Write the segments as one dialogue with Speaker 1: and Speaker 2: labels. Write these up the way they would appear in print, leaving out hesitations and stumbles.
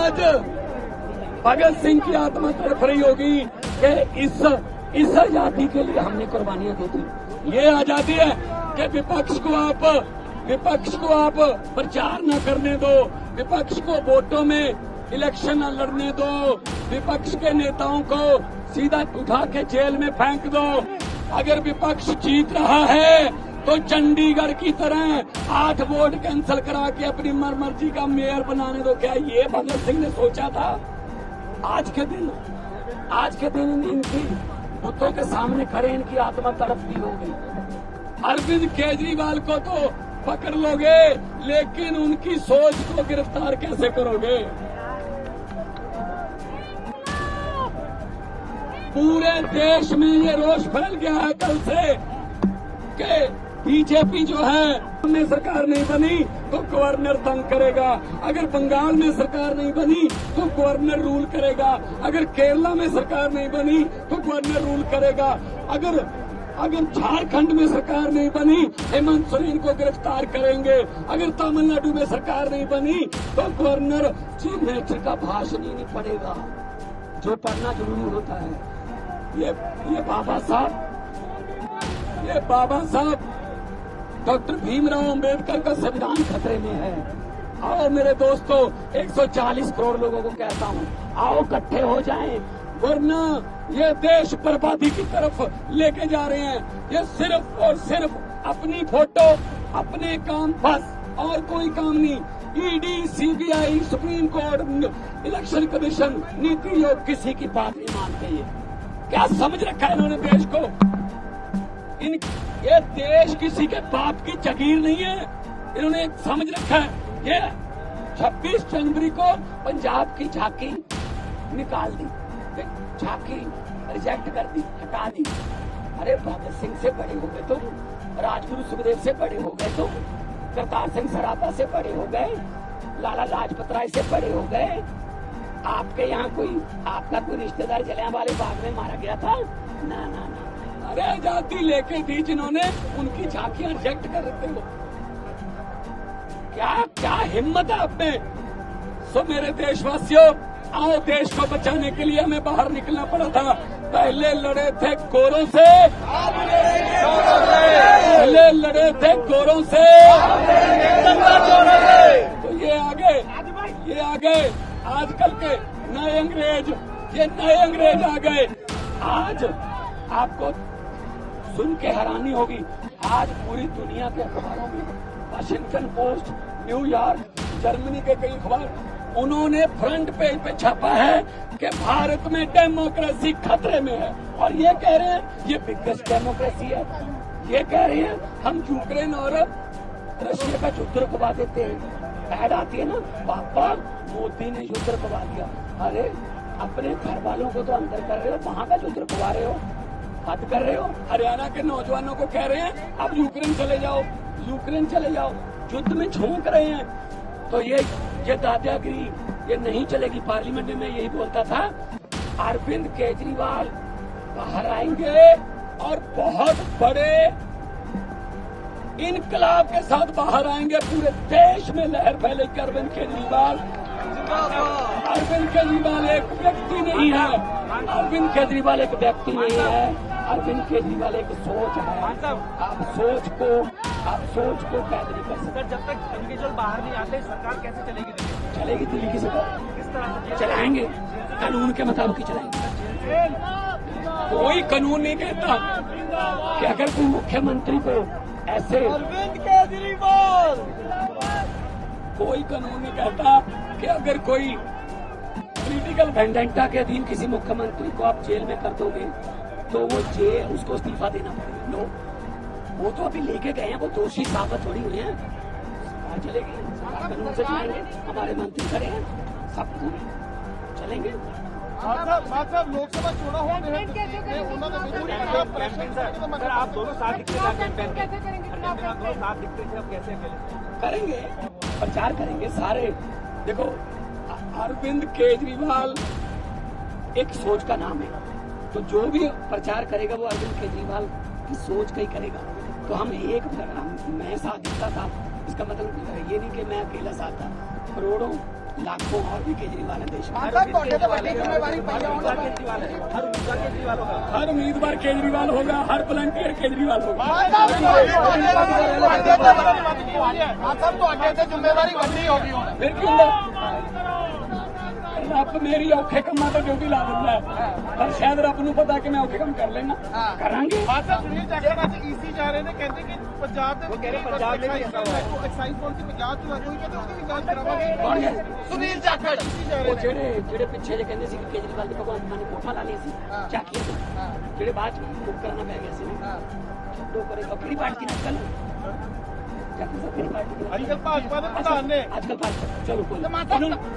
Speaker 1: आज भगत सिंह की आत्मा तड़प रही होगी कि इस आजादी के लिए हमने कुर्बानियां दी थी। ये आजादी है कि विपक्ष को आप प्रचार न करने दो, विपक्ष को वोटों में इलेक्शन न लड़ने दो, विपक्ष के नेताओं को सीधा उठा के जेल में फेंक दो। अगर विपक्ष जीत रहा है तो चंडीगढ़ की तरह 8 वोट कैंसिल करा के अपनी मर्जी का मेयर बनाने दो। क्या ये भगत सिंह ने सोचा था? आज के दिन इनकी बुतों के सामने खड़े इनकी आत्मा तड़पती हो गई। अरविंद केजरीवाल को तो पकड़ लोगे, लेकिन उनकी सोच को गिरफ्तार कैसे करोगे? पूरे देश में ये रोष फैल गया है कल से कि बीजेपी जो है में सरकार नहीं बनी तो गवर्नर तंग करेगा, अगर बंगाल में सरकार नहीं बनी तो गवर्नर रूल करेगा, अगर केरला में सरकार नहीं बनी तो गवर्नर रूल करेगा, अगर झारखंड में सरकार नहीं बनी हेमंत सोरेन को गिरफ्तार करेंगे, अगर तमिलनाडु में सरकार नहीं बनी तो गवर्नर चीफ मिनिस्टर का भाषण ही नहीं पड़ेगा, जो पढ़ना जरूरी होता है। ये बाबा साहब डॉक्टर भीमराव अंबेडकर का संविधान खतरे में है। आओ मेरे दोस्तों, 140 करोड़ लोगों को कहता हूँ, आओ इकट्ठे हो जाएं, वरना ये देश बर्बादी की तरफ लेके जा रहे हैं। ये सिर्फ और सिर्फ अपनी फोटो, अपने काम, बस और कोई काम नहीं। ED, CBI, supreme court, election commission, NITI Aayog किसी की बात नहीं मानते। ये क्या समझ रखा है इन्होंने देश को? ये देश किसी के बाप की जागीर नहीं है, इन्होंने समझ रखा है। ये 26 जनवरी को पंजाब की झांकी निकाल दी, झांकी रिजेक्ट कर दी, हटा दी। अरे भगत सिंह से बड़े हो गए तुम, राजगुरु सुखदेव से बड़े हो गए तुम, करतार सिंह सराभा से बड़े हो गए, लाला लाजपत राय से बड़े हो गए। आपके यहाँ आपका कोई रिश्तेदार जलियांवाले बाग में मारा गया था? ना ना ना। अरे आजादी लेके दी जिन्होंने, उनकी झांकियां रिजेक्ट कर रहे हो। क्या हिम्मत है आप में? सो मेरे देशवासियों, आओ, देश को बचाने के लिए हमें बाहर निकलना पड़ा था। पहले लड़े थे गोरों से, तो ये आ गए आजकल के नए अंग्रेज, ये नए अंग्रेज आ गए। आज आपको सुन के हैरानी होगी, आज पूरी दुनिया के अखबारों में, वाशिंगटन पोस्ट, न्यूयॉर्क, जर्मनी के कई अखबार, उन्होंने फ्रंट पेज पे छापा है कि भारत में डेमोक्रेसी खतरे में है, और ये कह रहे हैं ये बिगेस्ट डेमोक्रेसी है। ये कह रहे हैं हम यूक्रेन और रशिया का युद्ध रुकवा देते हैं। ऐड आती है ना, पापा मोदी ने युद्ध रुकवा दिया। अरे अपने घर वालों को तो अंदर कर रहे हो, वहाँ का युद्ध रुकवा रहे हो, हद कर रहे हो। हरियाणा के नौजवानों को कह रहे हैं अब यूक्रेन चले जाओ, युद्ध में झोंक रहे हैं। तो ये दादागिरी ये नहीं चलेगी। पार्लियामेंट में यही बोलता था, अरविंद केजरीवाल बाहर आएंगे और बहुत बड़े इनकलाब के साथ बाहर आएंगे, पूरे देश में लहर फैलेगी। अरविंद केजरीवाल एक व्यक्ति नहीं है, अरविंद केजरीवाल एक व्यक्ति नहीं है, अरविंद केजरीवाल एक सोच है। आप सोच को कैद नहीं कर सकते।
Speaker 2: जब तक इंडिविजुअल बाहर नहीं आते, सरकार कैसे
Speaker 1: चलेगी दिल्ली की सरकार?
Speaker 2: किस तरह
Speaker 1: चलाएंगे? कानून के मुताबिक ही चलाएंगे। कोई कानून नहीं कहता कि अगर कोई मुख्यमंत्री को ऐसे,
Speaker 2: अरविंद केजरीवाल,
Speaker 1: कोई कानून नहीं कहता कि अगर कोई पॉलिटिकल वेंडेंटा के अधीन किसी मुख्यमंत्री को आप जेल में कर दोगे तो वो जेल, उसको इस्तीफा देना पड़ेगा। नो, वो तो अभी लेके गए हैं, वो दोषी साबित थोड़ी हुए हैं। सरकार चलेगी, कानून से चलेंगे, हमारे मंत्री खड़े हैं, सब चलेंगे।
Speaker 2: लोकसभा चुनाव सर, आप दोनों साथ दिखते थे, अब कैसे
Speaker 1: करेंगे? प्रचार करेंगे सारे। देखो, अरविंद केजरीवाल एक सोच का नाम है, तो जो भी प्रचार करेगा वो अरविंद केजरीवाल की सोच का ही करेगा। तो हम मैं साथ दिखता था, इसका मतलब ये नहीं कि मैं अकेला साथ था। करोड़ों लाखों और भी केजरीवाल है देश में।
Speaker 2: हर उम्मीदवार होगा।
Speaker 1: हर उम्मीदवार केजरीवाल होगा, हर वॉलंटियर केजरीवाल होगा।
Speaker 2: ਜ਼ਿੰਮੇਵਾਰੀ ਵੱਡੀ ਹੋ ਗਈ ਹੁਣ।
Speaker 1: फिर क्यों ना? रब मेरी औखे कमां तो ड्यूटी ला दिंदा है, पर शायद रब नूं पता कि मैं औखे काम कर लेना करांगे।
Speaker 2: ਮਾਤਾ ਸੁਨੀਲ ਜਾਖੜ ਅੱਜ ਈਸੀ ਜਾ ਰਹੇ ਨੇ, ਕਹਿੰਦੇ ਕਿ ਪੰਜਾਬ ਦੇ ਪੰਜਾਬ ਦੇ ਐਕਸਾਈਜ਼ ਪਾਲਿਸੀ ਪੰਜਾਬ ਚ ਕੋਈ ਕਹਿੰਦੇ ਉਹਦੀ ਵੀ ਜਾਂਚ ਕਰਾਵਾਂਗੇ।
Speaker 1: कौन है?
Speaker 2: ਸੁਨੀਲ ਜਾਖੜ
Speaker 1: ਉਹ ਜਿਹੜੇ ਪਿੱਛੇ ਜੇ ਕਹਿੰਦੇ ਸੀ ਕਿ ਕੇਜਰੀਵਾਲ ਦੀ ਭਗਵੰਤ ਮਾਨ ਨੇ ਕੋਠਾ ਲਾ ਲਈ ਸੀ ਚਾਕੀਆਂ ਤੋਂ, ਜਿਹੜੇ ਬਾਅਦ ਚ ਮੁੱਕ ਕਰਨਾ ਪੈ ਗਿਆ ਸੀ ਨਾ, ਛੱਡੋ ਪਰੇ। ਕਿਹੜੀ ਪਾਰਟੀ ਨਾਲ ਚੱਲ ਚਾਕੀ ਸਭ ਕਿਹੜੀ ਪਾਰਟੀ ਨਾਲ?
Speaker 2: ਅੱਜ ਕੱਲ੍ਹ ਭਾਜਪਾ ਦੇ ਪ੍ਰਧਾਨ ਨੇ।
Speaker 1: ਅੱਜ ਕੱਲ੍ਹ ਭਾਜਪਾ ਚਲੋ ਕੋਈ ਨਾ।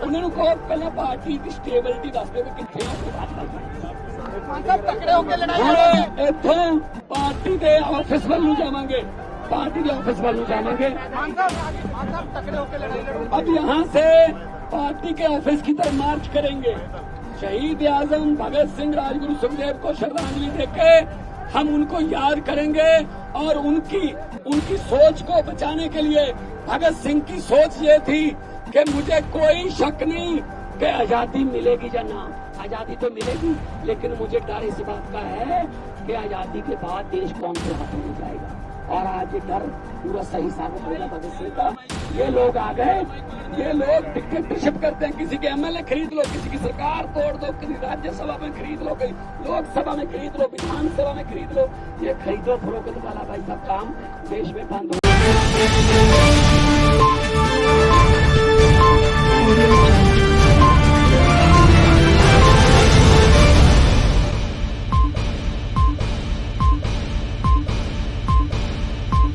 Speaker 1: ਉਹਨਾਂ ਨੂੰ ਕਹੋ ਪਹਿਲਾਂ ਪਾਰਟੀ ਦੀ ਸਟੇਬਿਲਿਟੀ ਦੱਸ ਦਿਓ ਕਿ ਕਿੱਥੇ ਆ, ਉਸ ਤੋਂ ਬਾਅਦ ਗੱਲ ਕਰਾਂਗੇ।
Speaker 2: ਤਕੜੇ ਹੋ ਕੇ ਲੜਾਈ
Speaker 1: ਹੁਣ ਇੱਥੋਂ ਪਾਰਟੀ ਦੇ ਆਫਿਸ ਵੱਲ ਨੂੰ ਜਾਵਾਂਗੇ, पार्टी के ऑफिस वालों जाएंगे। अब यहाँ से पार्टी के ऑफिस की तरफ मार्च करेंगे। शहीद आजम भगत सिंह राजगुरु सुखदेव को श्रद्धांजलि देके हम उनको याद करेंगे और उनकी सोच को बचाने के लिए भगत सिंह की सोच ये थी कि मुझे कोई शक नहीं कि आजादी मिलेगी या ना, आजादी तो मिलेगी, लेकिन मुझे डर इस बात का है कि आजादी के बाद देश कौन से हाथों में जाएगा। और आज ये डर पूरा सही साबित हो गया भगत सिंह का। ये लोग आ गए, ये लोग डिक्टेटरशिप करते हैं, किसी के एमएलए खरीद लो, किसी की सरकार तोड़ दो, किसी राज्यसभा में खरीद लो, कहीं लोकसभा में खरीद लो, विधानसभा में खरीद लो। ये खरीदो फरोख्त वाला भाई साहब काम देश में बंद हो।